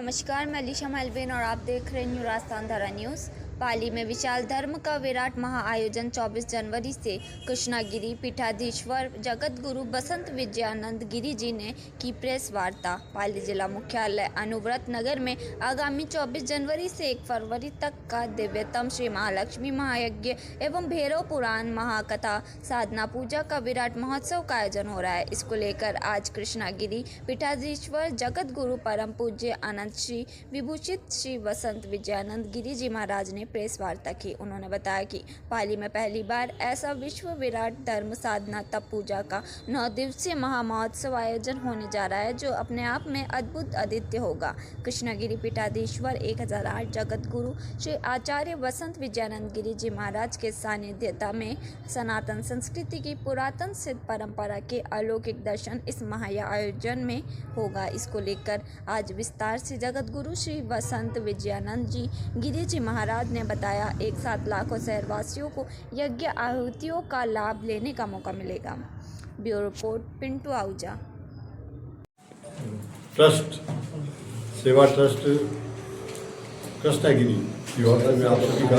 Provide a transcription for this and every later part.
नमस्कार, मैं अलीशा मालवीन और आप देख रहे हैं न्यू राजस्थान धारा न्यूज़। पाली में विशाल धर्म का विराट महाआयोजन 24 जनवरी से कृष्णागिरी पीठाधीश्वर जगत गुरु बसंत विजयानंद गिरी जी ने की प्रेस वार्ता। पाली जिला मुख्यालय अनुव्रत नगर में आगामी 24 जनवरी से 1 फरवरी तक का दिव्यतम श्री महालक्ष्मी महायज्ञ एवं भैरव पुराण महाकथा साधना पूजा का विराट महोत्सव का आयोजन हो रहा है। इसको लेकर आज कृष्णागिरी पीठाधीश्वर जगत गुरु परम पूज्य अनंत श्री विभूषित श्री बसंत विजयानंद गिरी जी महाराज ने प्रेस वार्ता की। उन्होंने बताया कि पाली में पहली बार ऐसा विश्व विराट धर्म साधना तप पूजा का 9 दिवसीय महामहोत्सव आयोजन होने जा रहा है, जो अपने आप में अद्भुत अद्वितीय होगा। कृष्णागिरी पीठाधीश्वर 1008 जगत गुरु श्री आचार्य बसंत विजयानंद गिरी जी महाराज के सानिध्यता में सनातन संस्कृति की पुरातन सिद्ध परंपरा के अलौकिक दर्शन इस महाआयोजन में होगा। इसको लेकर आज विस्तार से जगत गुरु श्री बसंत विजयानंद जी गिरी जी महाराज ने बताया, एक साथ लाखों शहरवासियों को यज्ञ आहुतियों का लाभ लेने का मौका मिलेगा। Bureau report Pintu Ahuja. Trust सेवा ट्रस्ट कृष्णागिरी की ओर से मैं आप सभी का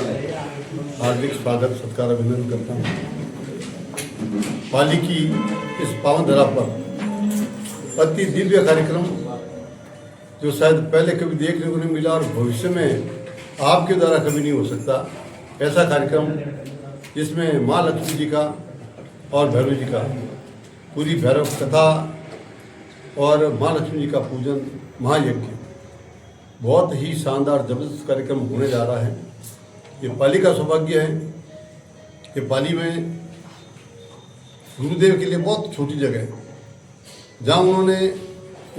हार्दिक स्वागत सत्कार अभिनंदन करता हूँ। पाली की इस पावन धरा पर अति दिव्य कार्यक्रम जो शायद पहले कभी देखने को नहीं मिला और भविष्य में आपके द्वारा कभी नहीं हो सकता, ऐसा कार्यक्रम जिसमें माँ लक्ष्मी जी का और भैरव जी का पूरी भैरव कथा और माँ लक्ष्मी जी का पूजन महायज्ञ, बहुत ही शानदार जबरदस्त कार्यक्रम होने जा रहा है। ये पाली का सौभाग्य है कि पाली में गुरुदेव के लिए बहुत छोटी जगह है, जहाँ उन्होंने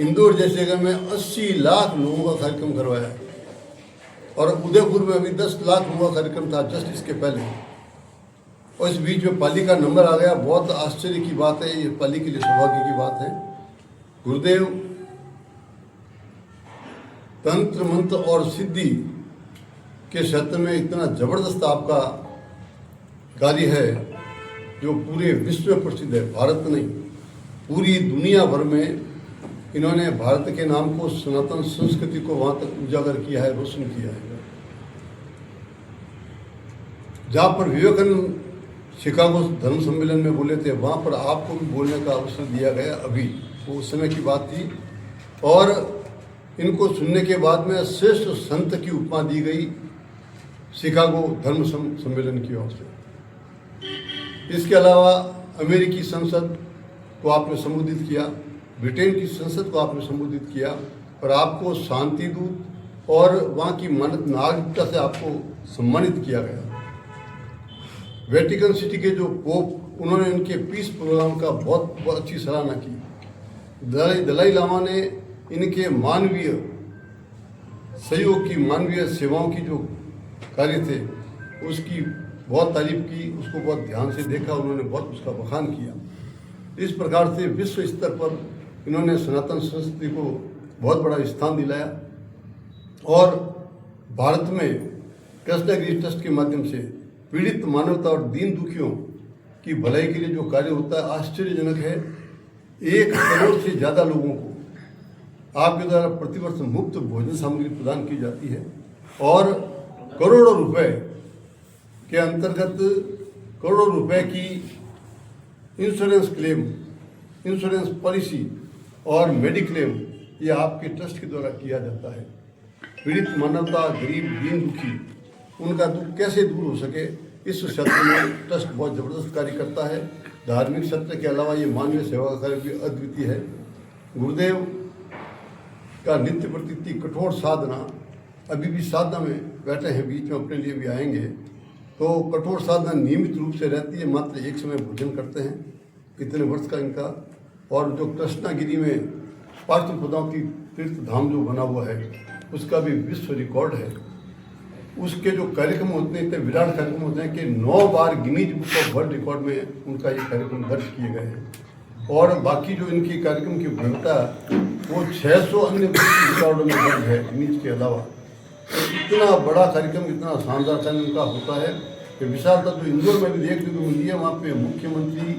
इंदौर जैसी जगह में 80 लाख लोगों का कार्यक्रम करवाया है और उदयपुर में अभी 10 लाख लोगों का कार्यक्रम था जस्ट इसके पहले, और इस बीच में पाली का नंबर आ गया। बहुत आश्चर्य की बात है, ये पाली के लिए सौभाग्य की बात है। गुरुदेव तंत्र मंत्र और सिद्धि के क्षेत्र में इतना जबरदस्त आपका कार्य है जो पूरे विश्व में प्रसिद्ध है। भारत नहीं, पूरी दुनिया भर में इन्होंने भारत के नाम को, सनातन संस्कृति को वहां तक उजागर किया है, रोशन किया है। जहां पर विवेकानंद शिकागो धर्म सम्मेलन में बोले थे, वहां पर आपको भी बोलने का अवसर दिया गया। अभी वो उस समय की बात थी और इनको सुनने के बाद में श्रेष्ठ संत की उपमा दी गई शिकागो धर्म सम्मेलन की ओर से। इसके अलावा अमेरिकी संसद को आपने संबोधित किया, ब्रिटेन की संसद को आपने संबोधित किया और आपको शांति दूत और वहाँ की मानव नागरिकता से आपको सम्मानित किया गया। वेटिकन सिटी के जो पोप, उन्होंने उनके पीस प्रोग्राम का बहुत अच्छी सराहना की। दलाई लामा ने इनके मानवीय सहयोग की, मानवीय सेवाओं की जो कार्य थे उसकी बहुत तारीफ की, उसको बहुत ध्यान से देखा, उन्होंने बहुत उसका बखान किया। इस प्रकार से विश्व स्तर पर इन्होंने सनातन संस्कृति को बहुत बड़ा स्थान दिलाया और भारत में कृष्णागिरी ट्रस्ट के माध्यम से पीड़ित मानवता और दीन दुखियों की भलाई के लिए जो कार्य होता है आश्चर्यजनक है। 1 करोड़ से ज़्यादा लोगों को आपके द्वारा प्रतिवर्ष मुफ्त भोजन सामग्री प्रदान की जाती है और करोड़ों रुपए के अंतर्गत करोड़ों रुपए की इंश्योरेंस क्लेम, इंश्योरेंस पॉलिसी और मेडिक्लेम ये आपके ट्रस्ट के द्वारा किया जाता है। पीड़ित मानवता, गरीब, दीन दुखी, उनका दुख कैसे दूर हो सके, इस क्षेत्र में ट्रस्ट बहुत जबरदस्त कार्य करता है। धार्मिक क्षेत्र के अलावा ये मानवीय सेवा का कार्य भी अद्वितीय है। गुरुदेव का नित्य प्रति कठोर साधना, अभी भी साधना में बैठे हैं, बीच में अपने लिए भी आएंगे, तो कठोर साधना नियमित रूप से रहती है। मात्र एक समय भोजन करते हैं, कितने वर्ष का इनका। और जो कृष्णागिरी में पार्थप्रदाओं की तीर्थ धाम जो बना हुआ है उसका भी विश्व रिकॉर्ड है। उसके जो कार्यक्रम होते हैं, इतने विराट कार्यक्रम होते हैं कि 9 बार Guinness book of world record में उनका ये कार्यक्रम दर्ज किए गए हैं। और बाकी जो इनकी कार्यक्रम की उपयोगिता वो 600 अन्य रिकॉर्डों में दर्ज है गिनीज के अलावा। तो इतना बड़ा कार्यक्रम, इतना शानदार कार्यक्रम उनका होता है कि विशालता जो इंदौर में भी देखने को मिली है। वहाँ पे मुख्यमंत्री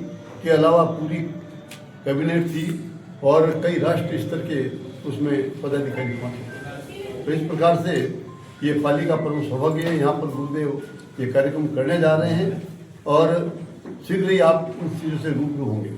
के अलावा पूरी कैबिनेट थी और कई राष्ट्रीय स्तर के उसमें पदाधिकारी पहुंचे। तो इस प्रकार से ये पाली का परम सौभाग्य है, यहाँ पर गुरुदेव ये कार्यक्रम करने जा रहे हैं और शीघ्र ही आप उस चीज़ों से रूबरू होंगे।